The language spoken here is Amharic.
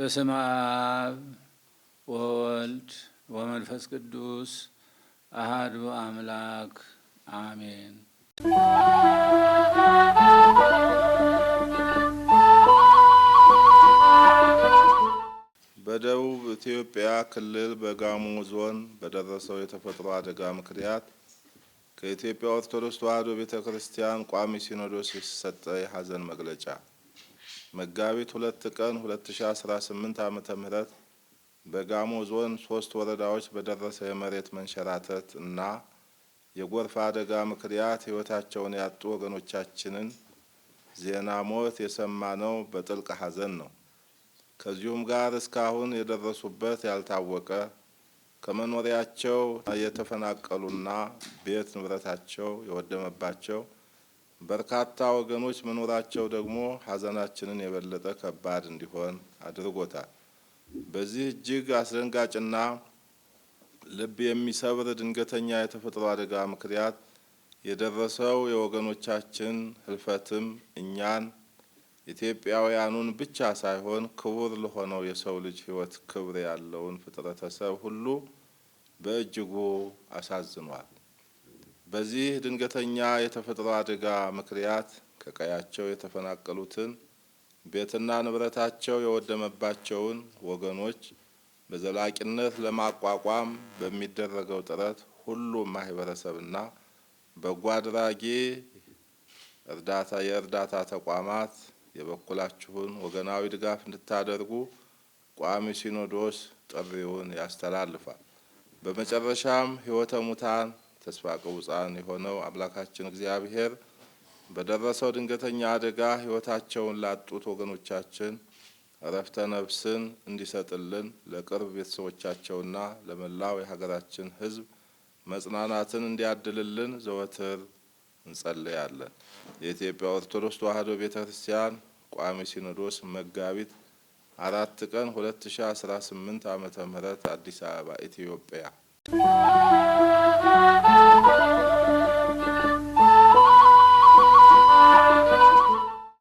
በስመ አብ ወወልድ ወመንፈስ ቅዱስ አሐዱ አምላክ አሜን። በደቡብ ኢትዮጵያ ክልል በጋሞ ዞን በደረሰው የተፈጥሮ አደጋ ምክንያት ከኢትዮጵያ ኦርቶዶክስ ተዋሕዶ ቤተክርስቲያን ቋሚ ሲኖዶስ የተሰጠ የሐዘን መግለጫ መጋቢት 2 ቀን 2018 ዓ.ም በጋሞ ዞን 3 ወረዳዎች በደረሰ የመሬት መንሸራተት እና የጎርፍ አደጋ ምክንያት ሕይወታቸውን ያጡ ወገኖቻችንን ዜና ሞት የሰማነው በጥልቅ ሐዘን ነው። ከዚሁም ጋር እስካሁን የደረሱበት ያልታወቀ ከመኖሪያቸው የተፈናቀሉና ቤት ንብረታቸው የወደመባቸው በርካታ ወገኖች መኖራቸው ደግሞ ሐዘናችንን የበለጠ ከባድ እንዲሆን አድርጎታል። በዚህ እጅግ አስደንጋጭና ልብ የሚሰብር ድንገተኛ የተፈጥሮ አደጋ ምክንያት የደረሰው የወገኖቻችን ህልፈትም እኛን ኢትዮጵያውያኑን ብቻ ሳይሆን ክቡር ለሆነው የሰው ልጅ ሕይወት ክብር ያለውን ፍጥረተሰብ ሁሉ በእጅጉ አሳዝኗል። በዚህ ድንገተኛ የተፈጥሮ አደጋ ምክንያት ከቀያቸው የተፈናቀሉትን ቤትና ንብረታቸው የወደመባቸውን ወገኖች በዘላቂነት ለማቋቋም በሚደረገው ጥረት ሁሉም ማህበረሰብና በጎ አድራጊ የእርዳታ ተቋማት የበኩላችሁን ወገናዊ ድጋፍ እንድታደርጉ ቋሚ ሲኖዶስ ጥሪውን ያስተላልፋል። በመጨረሻም ሕይወተ ሙታን ተስፋ ቅቡጻን የሆነው አምላካችን እግዚአብሔር በደረሰው ድንገተኛ አደጋ ሕይወታቸውን ላጡት ወገኖቻችን እረፍተ ነፍስን እንዲሰጥልን ለቅርብ ቤተሰቦቻቸውና ለመላው የሀገራችን ሕዝብ መጽናናትን እንዲያድልልን ዘወትር እንጸልያለን። የኢትዮጵያ ኦርቶዶክስ ተዋሕዶ ቤተክርስቲያን ቋሚ ሲኖዶስ መጋቢት 4 ቀን 2018 ዓ.ም አዲስ አበባ ኢትዮጵያ